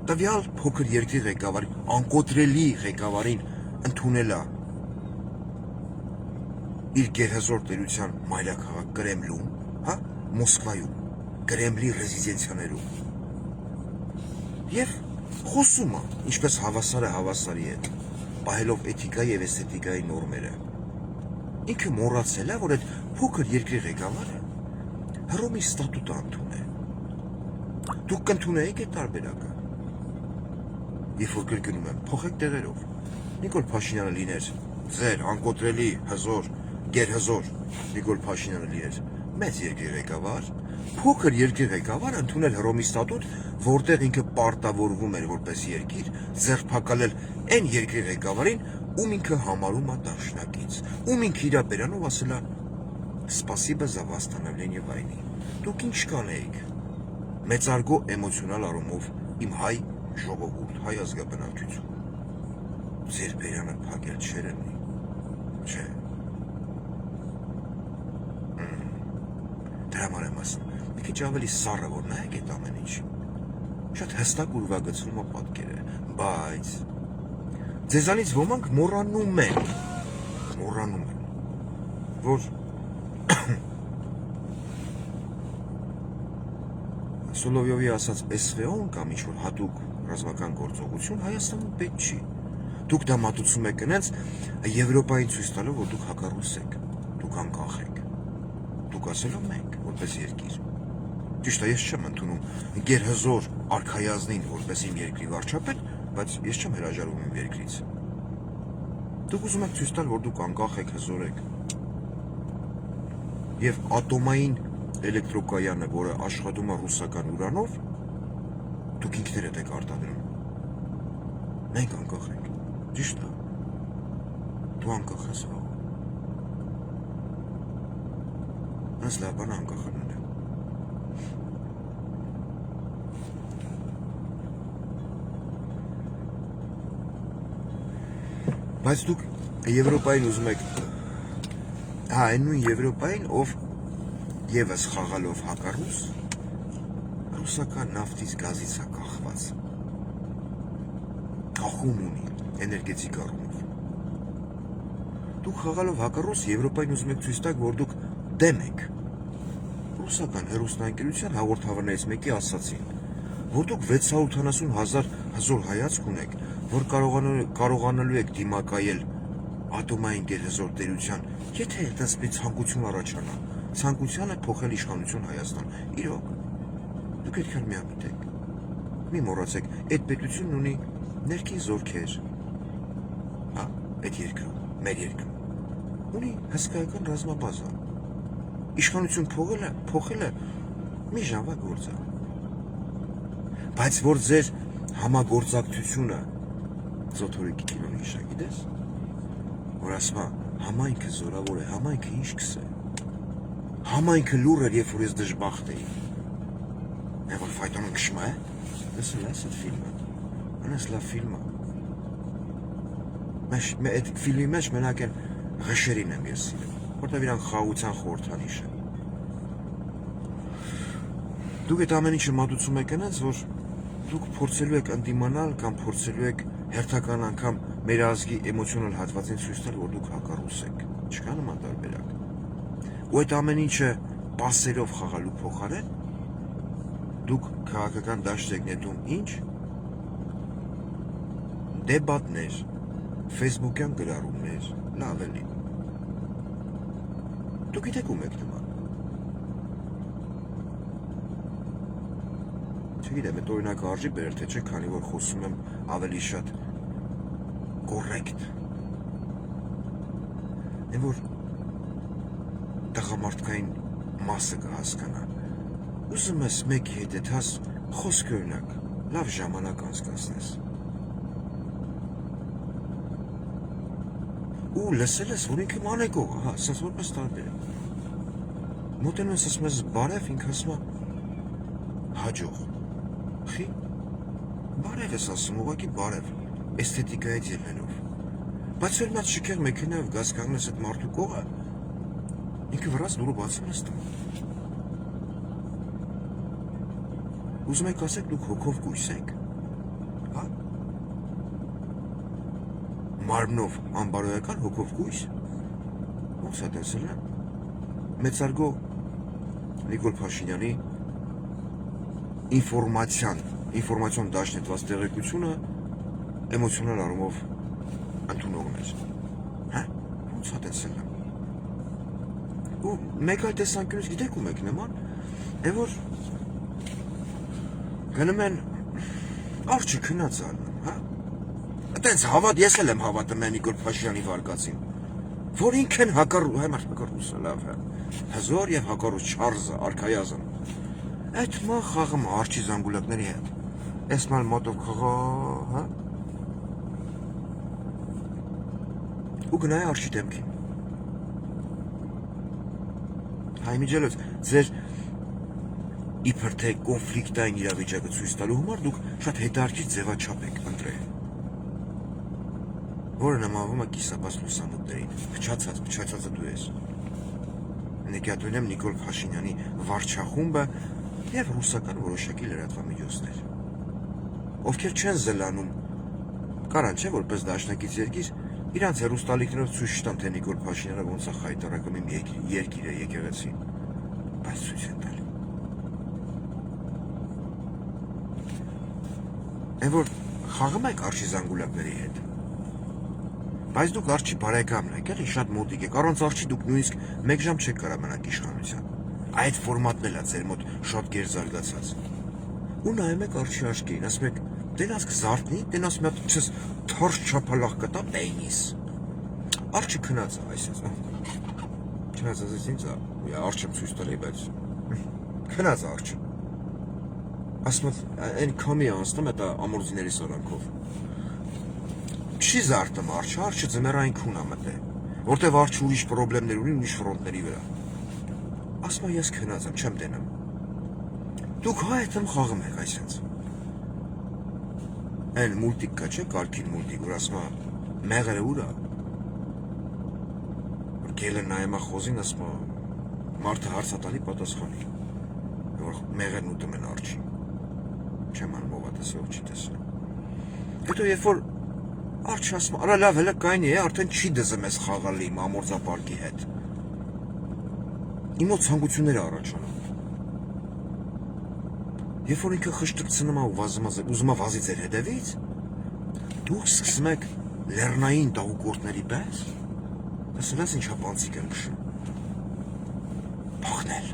տվյալ փոքր երկրի ղեկավարին, անկոտրելի ղեկավարին ընդունել է իր գերհզոր տերության մայրաքաղաք Կրեմլում, հա, Մոսկվայում, Կրեմլի ռեզիդենցիաներում։ Եվ խոսում է, ինչպես հավասարը հավասարի հետ, պահելով էթիկայի եւ էսթետիկայի նորմերը։ Ինքը մոռացել է, որ այդ փոքր երկրի ղեկավարը Հռոմի ստատուտը ընդունել է։ Դուք կընդունեիք այդ տարբերակը։ Երբ որ կրկնում եմ, փոխեք տեղերով։ Նիկոլ Փաշինյանը լիներ ձեր անկոտրելի հզոր, գերհզոր Նիկոլ Փաշինյանը լիներ մեծ երկրի ղեկավար, փոքր երկրի ղեկավարը ընդունել Հռոմի ստատուտ, որտեղ ինքը պարտավորվում էր որպես երկիր ձերբակալել այն երկրի ղեկավարին, ում ինքը համարում է դաշնակից, ում ինքը իր բերանով ասել է «Սպասիբա за восстановление войны»։ Դուք ինչ կանեիք։ Մեծարգո էմոցիոնալ առումով իմ հայ ժողովուրդ, հայ ազգաբնակչություն։ Ձեր բերանը փակել չէր լինի։ Չէ։ Դրա համար եմ ասում, մի քիչ ավելի սառը որ նայեք այդ ամեն ինչին։ Շատ հստակ ուրվագծվում է պատկերը, բայց ձեզանից ոմանք մոռանում են, որ Սոլովյովի ասած SVO-ն կամ ինչ-որ հատուկ ռազմական գործողություն Հայաստանում պետք չի։ Դուք դա մատուցում եք այնց Եվրոպային ցույց տալով, որ դուք հակառուս եք, դուք անկախ եք։ Դուք ասելով մենք, որպես երկիր։ Ճիշտ է, ես չեմ ընդունում գերհզոր արքայազնին որպես իմ երկրի վարչապետ, բայց ես չեմ հրաժարվում իմ երկրից։ Դուք ուզում եք ցույց տալ, որ դուք անկախ եք, հզոր եք։ Եվ ատոմային էլեկտրոկայանը, որը աշխատում է ռուսական ուրանով, դուք ինքներդ եք արտադրում։ Մենք անկախ ենք։ Ճիշտ է։ Դու անկախ ես ո՞վ։ Այս լավ բան անկախ են։ Բայց դուք Եվրոպային ուզում եք, հա, այն նույն Եվրոպային, ով եւս խաղալով հակառուս, ռուսական նավթից գազից է կախված։ Կախում ունի էներգետիկ առումով։ Դուք խաղալով հակառուս Եվրոպային ուզում եք ցույց տալ, որ դուք դեմ եք։ Ռուսական հեռուստաընկերության հաղորդավարներից մեկի ասացին, որ դուք 680,000 հզոր հայացք ունեք, որ կարողանալու եք դիմակայել ատոմային գերհզոր տերության, եթե այդպես մի ցանկություն առաջանա, ցանկությանը փոխել իշխանություն Հայաստան։ Իրոք, դուք այդքան միամիտ եք։ Մի մոռացեք, այդ պետությունն ունի ներքին զորքեր, հա, այդ երկրում, մեր երկրում, ունի հսկայական ռազմաբազա։ Իշխանություն փոխելը մի ժամվա գործ է։ Բայց որ ձեր համագործակցությունը Զոթորիկի կինոն հիշա, գիտես, որ ասում է, համայնքը զորավոր է, համայնքը ինչ կսե։ Համայնքը լուր էր, երբ որ ես դժբախտ էի։ Եվ որ ֆայտոնում քշում է, լսել ես այդ ֆիլմը, անես լավ ֆիլմ է։ Այդ ֆիլմի մեջ մենակ են ղշերին եմ ես սիրում, որտեղ իրանք խաղության խորհրդանիշ են։ Դուք այդ ամեն ինչը մատուցում եք այնպես, որ դուք փորձելու եք ընդդիմանալ կամ փորձելու եք հերթական անգամ մեր ազգի էմոցիոնալ հատվածին ցույց տալ, որ դուք հակառուս եք։ Չկա նման տարբերակ։ Ու այդ ամեն ինչը պասերով խաղալու փոխարեն դուք քաղաքական դաշտ եք նետում ինչ? Դեբատներ, ֆեյսբուքյան գրառումներ, լավ էլի։ Դուք գիտեք ում եք նման։ Չգիտեմ, այդ օրինակը արժի բերել, թե չէ, քանի որ խոսում եմ ավելի շատ կոռեկտ։ Այն որ տղամարդկային մասը կհասկանա։ Ուզում ես մեկի հետ այդ հաս խոսք օրինակ, լավ ժամանակ անցկացնես։ Ու լսել ես, որ ինքը մանեկող, հա, ասած որպես տարբեր է։ Մոտենում ես ասում ես բարև, ինքը ասում է հաջող։ Խի, բարև ես ասում, ուղղակի բարև, էսթետիկայից ելնելով։ Բայց որ նա շքեղ մեքենայով գազ կանգնես այդ մարդու կողը, ինքը վրաց դուրը բացում ես տում։ Ուզում եք ասեք դուք հոգով կույս եք, հա? Մարմնով անբարոյական հոգով կույս, ոնց է տեսել են մեծարգո Նիկոլ Փաշինյանի ինֆորմացիոն դաշնետված տեղեկությունը էմոցիոնալ առումով ընդունողն էր։ Հա, ոնց է տեսել են։ Ու մեկ այլ տեսանկյունից գիտեք ու մեկ նման, է որ գնում են արջի քնած ալնում, հա։ Այդենց ես էլ եմ հավատում եմ Նիկոլ Փաշինյանի վարկածին, որ ինքն հակառուսը լավ է, հզոր և հակառուս Չարլզը, արքայազն, այդ ման խաղում արջի զանգուլակների հետ, ես մալ մոտով խաղա, հա, ու գնայ արջի դեմքին, հայմիջելոց, ձեր իբր թե կոնֆլիկտային իրավիճակը ցույց տալու համար դուք շատ հետաքրքիր ձևաչափ եք ընտրել, որը նմանվում է կիսաբաց լուսամուտներին, փչացածը դու ես։ Նկատում եմ Նիկոլ Փաշինյանի վարչախումբը և ռուսական որոշակի լրատվամիջոցներ, ովքեր չեն զլանում, կարան չէ որպես դաշնակից երկիր, իրանց հեռուստալիքներով ցույց տան, թե Նիկոլ Փաշինյանը ոնց է խայտարակում իմ երկիրը եկեղեցին, բայց ցույց են տալի։ Են որ խաղում եք արջի զանգուլակների հետ, բայց դուք արջի բարեկամն եք, էլի շատ մոտիկ եք, առանց արջի դուք նույնիսկ մեկ ժամ չեք կարող մնաք իշխանության։ Այդ ֆորմատն էլ է ձեր մոտ շատ գերզարգացած։ Ու նայում եք արջի աչքերին, ասում եք, տենաս կզարթնի, տենաս մի հատ թորս չափալախ կտա բեյնիս։ Արջի քնած է, այսպես։ Քնած ասես ինձ է, արջ եմ ցույց տալի, բայց քնած է արջը։ Ասում են քամի անցնում այդ ամորձիների սարանքով։ Չի զարթում արջը ձմեռային քուն է մտել, որտեվ արջը ուրիշ պրոբլեմներ ունի ուրիշ ֆրոնտների վրա։ Ասում ես քնած եմ, չեմ տենում։ Դուք հայտում խաղում եք այսպես։ Այն մուլտիկ կա չէ, կարգին մուլտիկ, որ ասում է մեղրը ուր է։ Որ գելը նայում է խոզին, ասում է մարդը հարցատալի պատասխանի, որ մեղրն ուտում են արջի։ Չեմ անում ով է տեսել, ով չի տեսել։ Հետո երբ որ արջը ասում է, արա լավ, հələ կային է, արդեն չի դզում ես խաղալի իմ ամորձապարկի հետ։ Իմ մոտ ցանկություններ առաջանում։ Երբ որ ինքը խշտկցնում է ու ուզում է վազի ձեր հետևից, դուք սկսում եք լեռնային դահուկորդների պես, տեսել ես ինչա պանցիկ են նշում։ Փախնել։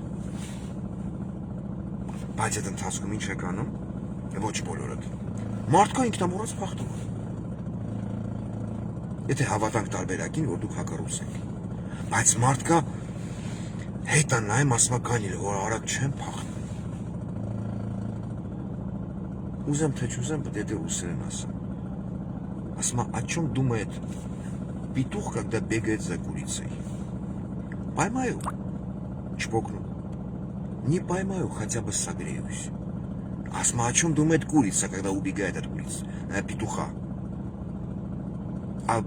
Բայց այդ ընթացքում ինչ եք անում։ Ոչ բոլորդ։ Մարդկա ինքնամոռաց փախնում է։ Եթե հավատանք տարբերակին, որ դուք հակառուս եք։ Բայց մարդկա հետ նայում ասում է կանիլ, որ արագ չեմ փախնում։ Ուզեմ թե չուզեմ, պետք է ռուսերեն ասեմ։ Ասում է, о чем думает петух, когда бегает за курицей? Поймаю, чпокну. Не поймаю, хотя бы согреюсь. Асма, о чем думает курица, когда убегает от курицы? Петуха.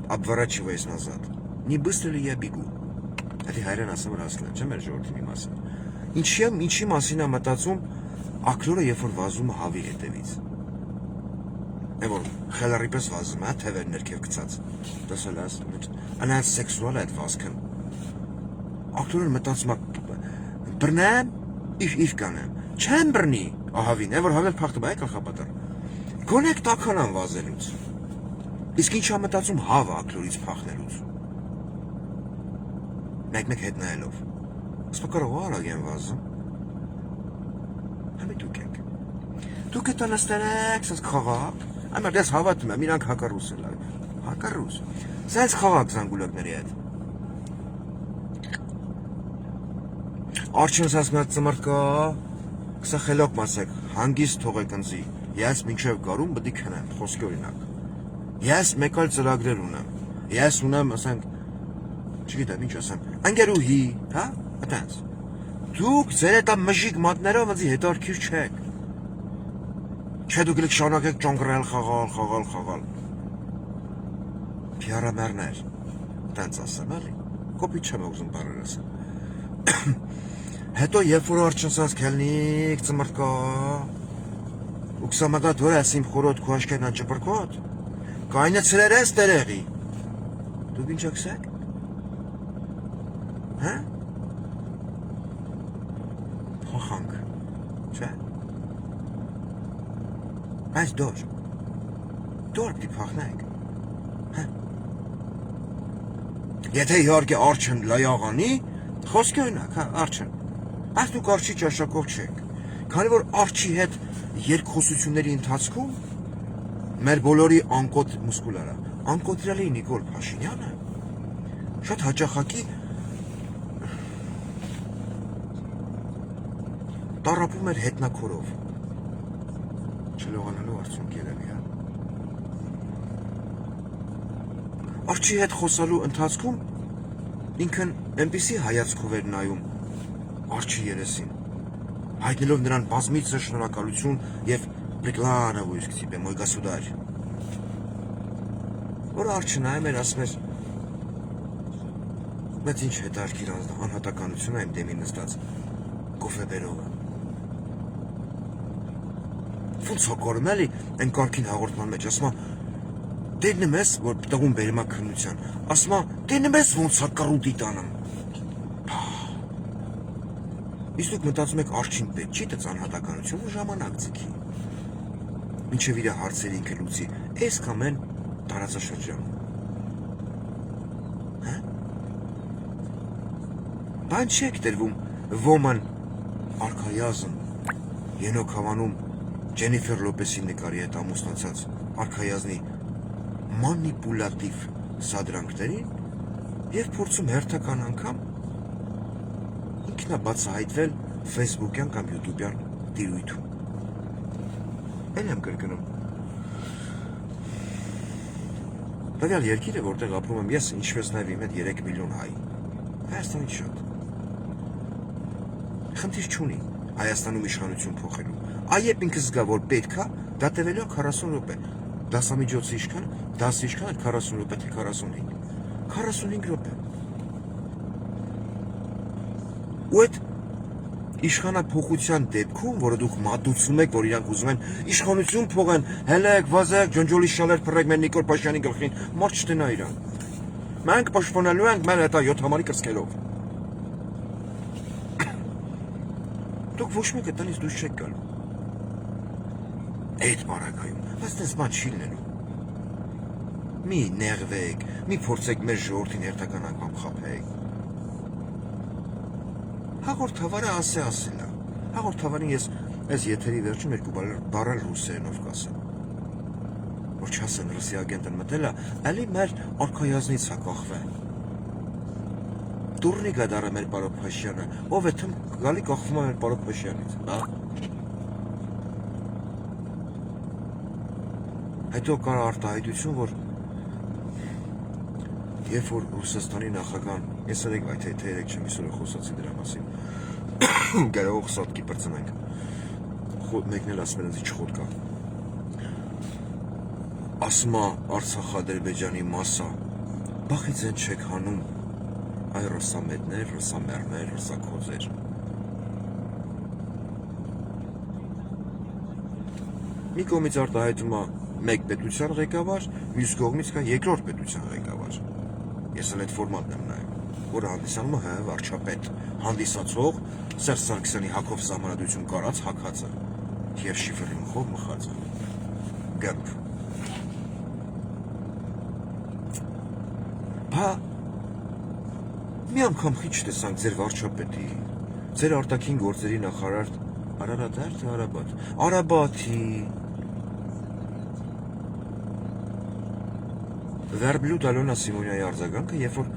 Обворачиваясь назад. Не быстро ли я бегу? Это հայրեն ասում ռասկլան, չեմ էր ժողովրդի մասին։ Ինչի մասին է մտածում ակլորը, երբ որ վազում հավի հետևից։ Է որ խելառի պես վազում է, թևեր ներքև գցած։ Տեսել ես, անած սեքսուալ է այդ վազքն։ Ակլորը մտածում է բռնեմ, if կանեմ։ Չեմ բռնի, ահավին, է որ հավել փախտում է գլխապատար։ Գոնեք տականան վազելուց։ Իսկ ինչա մտածում հավը ակլորից փախնելուց։ Մեկ հետ նայելով։ Ասպա կարող արագ են վազում։ Համի դուք եք։ Դուք եք տանստանեք, սենց խաղակ։ Ամար դես հավատում եմ, իրանք հակառուս են լավ։ Հակառուս։ Սենց խաղակ զանգուլակների հետ։ Արջինս ասում է ծմրտ կա, կսա խելոք մասեք, հանգիստ թողեք ընձի, ես մինչև գարում բդի քնեմ, խոսքի օրինակ, ես մեկ այլ ծրագրեր ունեմ, ես ունեմ, ասենք, չգիտեմ, ինչ ասեմ, անգերուհի, հա, ատենց, դուք ձեր էտա մժիկ մատներով ընձի հետարքիր չեք, չէ դուք լիք շանակ եք ճոնգրել խաղալ, պիարամերներ, ատենց ասեմ, էլի, կոպիտ չեմ ուզում բարեր ասեմ, հետո երբ որ արջնսած կելնիք ծմրտ կա, ու կսամատա դոր ես իմ խորոտ քու աշկերնա ճպրկոտ, կայնը ծրեր ես տերեղի, դուք ինչ ակսեք, Հա? Փոխանք, չէ՞։ Այս դոր պիտի փախնենք, հա։ Եթե իհարկե արջն լայաղանի, խոսքի օրինակ, հա, արջն։ Այս դուք արջի ճաշակով չեք, քանի որ արջի հետ երկխոսությունների ընթացքում մեր բոլորի անկոտ մուսկուլարա, անկոտրելի Նիկոլ Փաշինյանը շատ հաճախակի տառապում էր հետնակորով, չլողանալու արդյունք երևի, հա։ Արջի հետ խոսալու ընթացքում ինքն այնպիսի հայացքով էր նայում արջի երեսին, հայտնելով նրան բազմիցս շնորհակալություն եւ «Преклоновуюсь к тебе, мой государь», որ արջը նայում էր, ասում էր, բայց ինչ հետարքիր անհատականություն է իմ դեմի նստած կոֆե բերողը։ Ոնց հակորում էլի այն կարգին հաղորդման մեջ, ասում է, դերնում ես, որ տղուն բերում է քննության, ասում է, դերնում ես ոնց է կռուտի տանում։ Իսկ դուք մտածում եք արջին պետք չի տծ անհատականությունը ժամանակ ձգի։ Մինչև իր հարցերը ինքը լուծի, այս կամ այն տարածաշրջանում։ Հա? Բան չեք տրվում ոման արքայազն Ենոք Հավանում Ջենիֆեր Լոպեսի նկարի հետ ամուսնացած արքայազնի մանիպուլատիվ սադրանքներին և փորձում հերթական անգամ ինքնաբացահայտվել ֆեյսբուքյան կամ յութուբյան տիրույթում։ Էլ եմ կրկնում։ Տվյալ երկիրը, որտեղ ապրում եմ ես, ինչպես նաև իմ հետ 3 միլիոն հայ։ Հայաստանից շատ։ Խնդիր չունի Հայաստանում իշխանություն փոխելու։ Այեպ ինքը զգա, որ պետք է, դա տևելու է 40 րոպե։ Դասամիջոցի իշխան, դասի իշխան 40 րոպե թե 45։ 45 րոպե։ Ու այդ իշխանափոխության դեպքում, որը դուք մատուցում եք, որ իրանք ուզում են իշխանություն փոխեն, հելեք, վազեք, ջոնջոլի շալեր փռեք մեր Նիկոլ Փաշինյանի գլխին, մարդ չտնա իրան։ Մենք պաշտպանելու ենք մեր հետա 7 համարի կրծքերով։ Դուք ոչ մեկը տնից դուրս չեք գալու։ Այդ բարակայում, բայց դες բան չի լինելու։ Մի նեղվեք, մի փորձեք մեր ժողովրդին հերթական անգամ խաբեք։ Հաղորդավարը ասելա։ Հաղորդավարին ես այս եթերի վերջում 2 բառ ռուսերենով կասեմ։ Որ չասեն ռուսի ագենտն մտել է, ալի մեր արքայազնից է կախվել։ Դուրնի գադարը մեր պարոն Փաշյանը, ով է թեմ գալի կախվում է մեր պարոն Փաշյանից, հա։ Հետո կար արտահայտություն, որ երբ որ Ռուսաստանի նախագահան, ես երեք այդ թե երեք չեմ իսօր խոսացի դրա մասին, գարող սոտկի պրծնենք, մեկն էլ ասում են չխոտ կա, ասում է Արցախ-Ադրբեջանի մասա, բախից են չեք հանում, այ ռուսամետներ, ռուսամերներ, ռուսակոզեր։ Մի կողմից արտահայտում է մեկ պետության ղեկավար, մյուս կողմից կա երկրորդ պետության ղեկավար։ Ես էլ այդ ֆորմատն եմ նայում, որը հանդիսանում է ՀՀ վարչապետ, հանդիսացող Սերժ Սարգսյանի Հակով սահմանադրություն կարած հակածը և շիֆերի մխով մխածը։ Գամբ։ Բա մի անգամ խիչ տեսանք ձեր վարչապետի, ձեր արտաքին գործերի նախարար Արարատար թե Արաբատ։ Արաբաթի Վերբլուդ Ալոնա Սիմոնյայի արձագանքը, երբ որ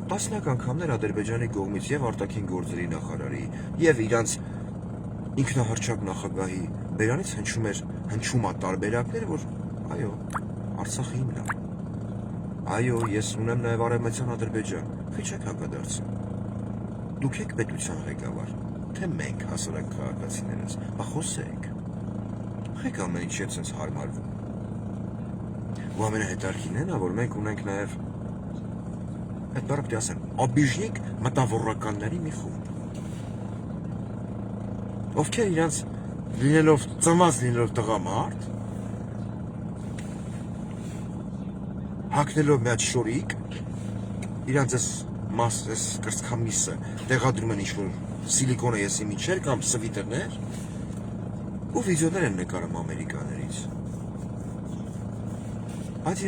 տասնյակ անգամներ Ադրբեջանի կողմից եւ արտաքին գործերի նախարարի եւ իրանց ինքնահռչակ նախագահի բերանից հնչում է տարբերակներ, որ այո, Արցախը իմն է։ Այո, ես ունեմ նաեւ Արևմտյան Ադրբեջան, քիչ հակադարձ։ Դուք եք պետության ղեկավար, թե մենք հասարակ քաղաքացիներս, խոսեք։ Եք ամեն ինչ sense հարմարվում։ Ու ամենահետաքրքիրն է, որ մենք ունենք նաև այդ բառը պետք է ասեմ, աբիժնիկ մտավորականների մի խումբ, ովքեր իրանց լինելով ծնված լինելով տղամարդ, հագնելով մի հատ շորիկ, իրանց այս այս կրծքամիսը տեղադրում են ինչ-որ սիլիկոնը եսի միջեր կամ սվիտերներ ու վիդեոներ են նկարում ամերիկաներից։ Այդ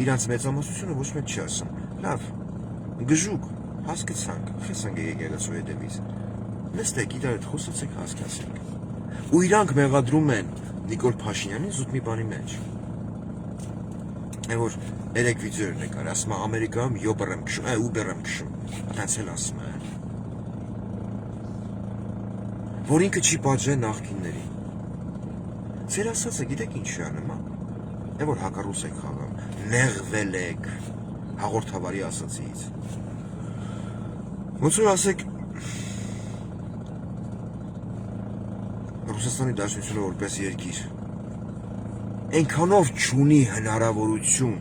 իրանց մեծամասնությունը ոչ մեկ չի ասում, լավ, գժուկ, հասկացանք, խեսանք եկեղեցու հետևից, նստեք իրար հետ խոսացեք, հասկացեք։ Ու իրանք մեղադրում են Նիկոլ Փաշինյանին զուտ մի բանի մեջ։ Որ երեք վիդեո նկար, ասում է Ամերիկայում Uber եմ քշում, Uber եմ քշում, այդպես էլ ասում է։ Որ ինքը չի պատժել նախկիններին։ Ձեր ասածը գիտեք ինչ է անում, որ հակառուս եք խաղում, նեղվել եք հաղորդավարի ասածից։ Ոնց որ ասեք Ռուսաստանի Դաշնությունը որպես երկիր այնքանով չունի հնարավորություն,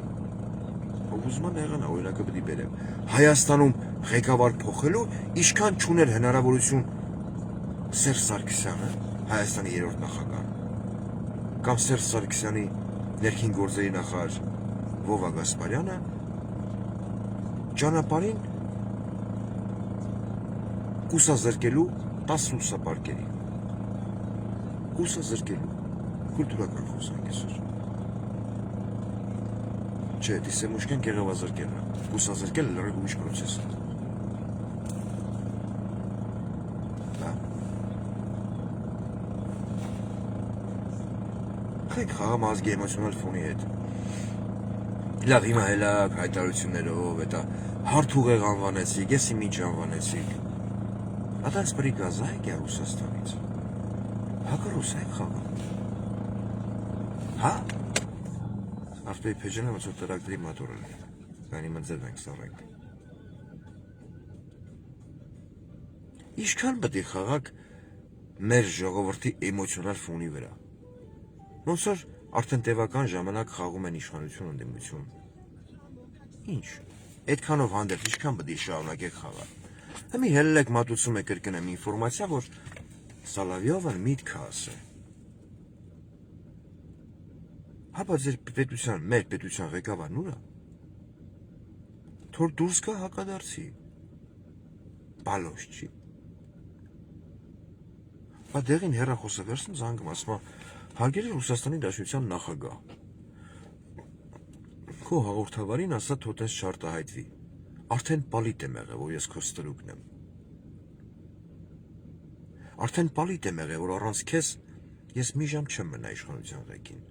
ուզում եմ եղանա օրինակը պետք է բերեմ, Հայաստանում ղեկավար փոխելու, ինչքան չուներ հնարավորություն Սերժ Սարգսյանը, Հայաստանի երրորդ նախագահ, կամ Սերժ Սարգսյանի ներքին գործերի նախարար Վովա Գասպարյանը, ճանապարհին կուսազրկելու 10 լուսապարկերի։ Կուսազրկելու, կուլտուրական խոսանք այսօր։ Չէ, դիսեմուշկեն կեղևազրկելը, կուսազրկելը լրիվ ուրիշ պրոցես է։ Խեք խաղամ ազգի էմոցիոնալ ֆոնի հետ։ Լավ, հիմա հելակ հայտարարություններով, հետա հարթ ուղեղ անվանեցիք, ես իմիջ անվանեցիք։ Ադանց պրիկազա եք է Ռուսաստանից։ Հակառուս եք խաղամ։ Հա? Ավտոյի փեջանը ոնց որ տրակտորի մոտորը։ Կանի մձև ենք սարենք։ Ինչքան պետք է խաղաք մեր ժողովրդի էմոցիոնալ ֆոնի վրա։ Ոնց որ արդեն տևական ժամանակ խաղում են իշխանություն ընդդիմություն։ Ինչ։ Այդքանով հանդերձ ինչքան պետք է շարունակեք խաղալ։ Հիմա հելլեք մատուցում եք կրկնեմ ինֆորմացիա, որ Սալավյովը միտք ասե։ Հապա ձեր պետության, մեր պետության ղեկավարն ուր է։ Թոր դուրս գա հակադարձի։ Բալոշ չի։ Բա դեղին հեռախոսը վերցնում զանգում, ասում է հարգելի Ռուսաստանի Դաշնության նախագահ։ Քո հաղորդավարին ասա թոթես չարտահայտվի։ Արդեն պալիտ եմ եղել, որ ես քո ստրուկն եմ։ Արդեն պալիտ եմ եղել, որ առանց քեզ ես մի ժամ չեմ մնա իշխանության ղեկին։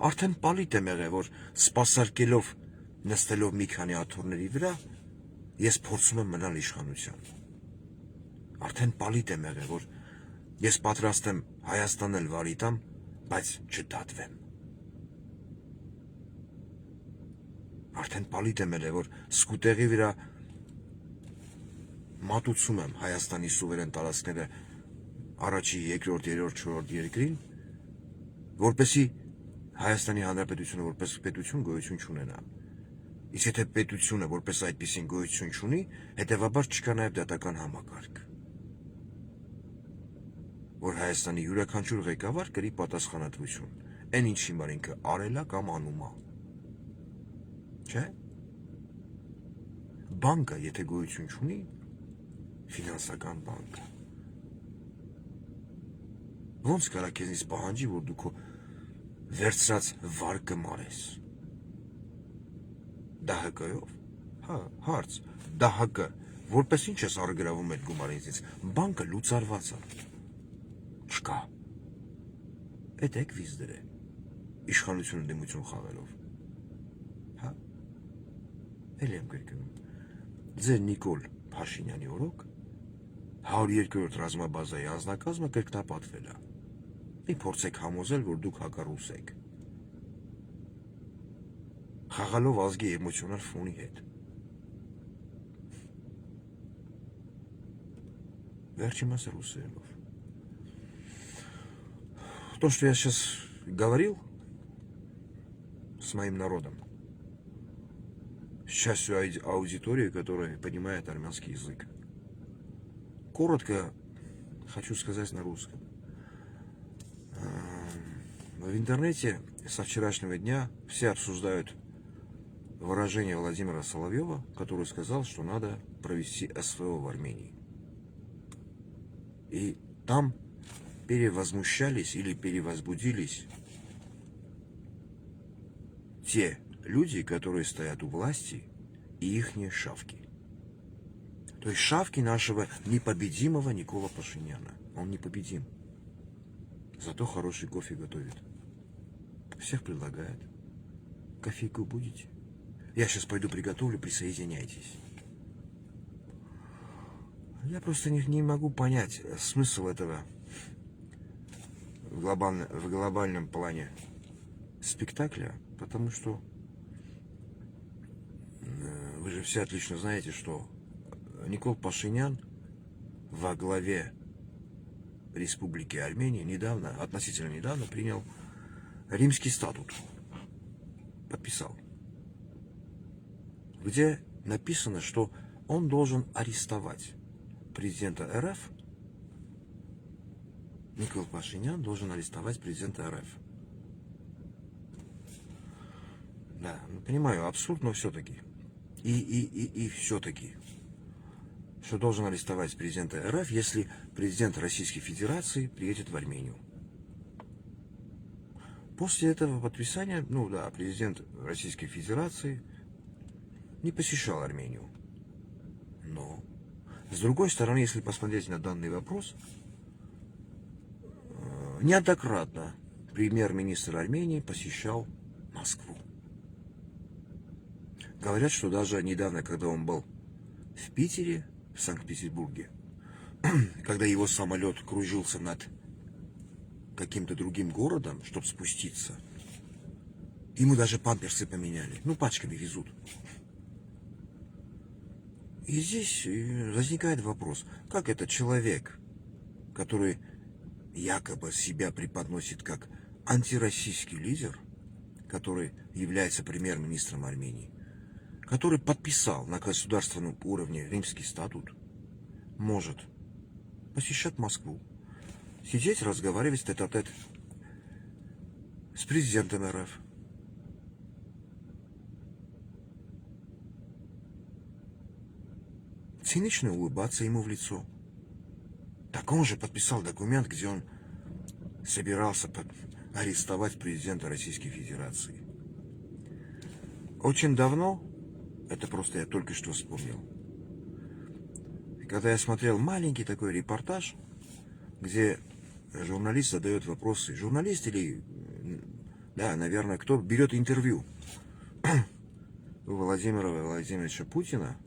Արդեն պալիտ եմ եղել, որ սպասարկելով նստելով մի քանի աթոռների վրա ես փորձում եմ մնալ իշխանության։ Արդեն պալիտ եմ եղել, որ ես պատրաստ եմ Հայաստանն էլ վարի տամ, բայց չդատվեմ։ Արդեն պալիտ եմ եղել, որ սկուտեղի վրա մատուցում եմ Հայաստանի սուվերեն տարածքները առաջի, երկրորդ, երրորդ, չորրորդ երկրին, որպեսզի Հայաստանի Հանրապետությունը որպես պետություն գոյություն չունենա։ Իսկ եթե պետությունը որպես այդպիսին գոյություն չունի, հետևաբար չկա նաև դատական համակարգ, որ Հայաստանի յուրաքանչյուր ղեկավար կրի պատասխանատվություն, այն ինչ հիմա ինքը արել է կամ անում է։ Չէ՞։ Բանկը, եթե գոյություն չունի, ֆինանսական բանկը, ոնց կարա քեզնից պահանջի, որ դու քո վերցրած վարկը մարես։ ԴՀԿ-ով։ Հա, հարց, ԴՀԿ, որպես ինչ ես առգրավում այդ գումարինցից, բանկը լուծարված է։ Չկա։ Էդ եք վիզ դրե, իշխանություն ընդդիմություն խաղելով։ Հա, էլ եմ կրկնում, ձեր Նիկոլ Փաշինյանի օրոք 102-րդ ռազմաբազայի անձնակազմը կրկնապատվել է։ Մի փորձեք համոզել, որ դուք հակառուս եք։ Խաղալով ազգի էմոցիոնալ ֆոնի հետ։ Վերջի մասը ռուսերենով։ То, что я сейчас говорил с моим народом, с частью аудитории, которая понимает армянский язык. Коротко хочу сказать на русском. В интернете со вчерашнего дня все обсуждают выражение Владимира Соловьева, который сказал, что надо провести СВО в Армении. И там перевозмущались или перевозбудились те люди, которые стоят у власти, и ихние шавки. То есть шавки нашего непобедимого Никола Пашиняна. Он непобедим. Зато хороший кофе готовит. Всех предлагает. Кофейку будете? Я сейчас пойду приготовлю, присоединяйтесь. Я просто не могу понять смысл этого в глобальном плане спектакля, потому что вы же все отлично знаете, что Никол Пашинян во главе Республики Армения относительно недавно принял Римский статут. Подписал. Где написано, что он должен арестовать президента РФ. Никол Пашинян должен арестовать президента РФ. Да, понимаю, абсурд, но все-таки. И все-таки. Что должен арестовать президента РФ, если президент Российской Федерации приедет в Армению. После этого подписания, президент Российской Федерации не посещал Армению. Но, с другой стороны, если посмотреть на данный вопрос, неоднократно премьер-министр Армении посещал Москву. Говорят, что даже недавно, когда он был в Питере, в Санкт-Петербурге, когда его самолет кружился над каким-то другим городом, чтобы спуститься, ему даже памперсы поменяли. Пачками везут. И здесь возникает вопрос, как этот человек, который якобы себя преподносит как антироссийский лидер, который является премьер-министром Армении, который подписал на государственном уровне Римский статут, может посещать Москву, сидеть, разговаривать тет-а-тет с президентом РФ. Цинично улыбаться ему в лицо. Так он же подписал документ, где он собирался арестовать президента Российской Федерации. Очень давно, это просто я только что вспомнил, когда я смотрел маленький такой репортаж, где журналист задает вопросы. Журналист или, наверное, кто берет интервью у Владимира Владимировича Путина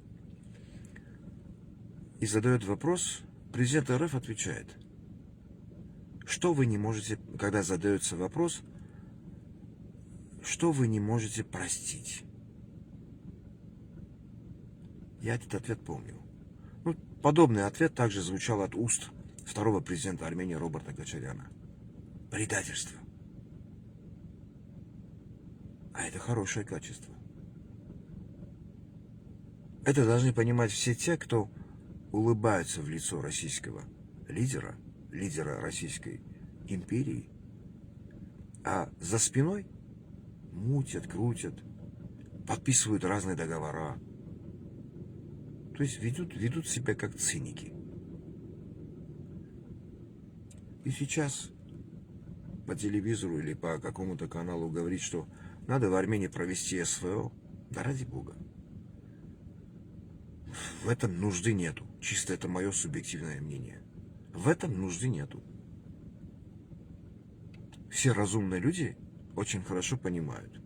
и задает вопрос, президент РФ отвечает. Что вы не можете, когда задается вопрос, что вы не можете простить? Я этот ответ помню. Подобный ответ также звучал от уст второго президента Армении Роберта Кочаряна. Предательство. А это хорошее качество. Это должны понимать все те, кто улыбаются в лицо российского лидера Российской империи, а за спиной мутят, крутят, подписывают разные договора. То есть ведут себя как циники. И сейчас по телевизору или по какому-то каналу говорить, что надо в Армении провести СВО, да ради бога. В этом нужды нету. Чисто это мое субъективное мнение. В этом нужды нету. Все разумные люди очень хорошо понимают,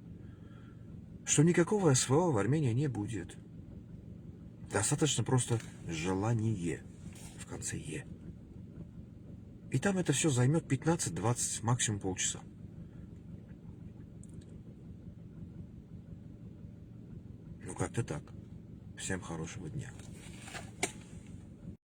что никакого СВО в Армении не будет. Достаточно просто желание в конце «е». И там это все займет 15-20, максимум полчаса. Как-то так. Всем хорошего дня.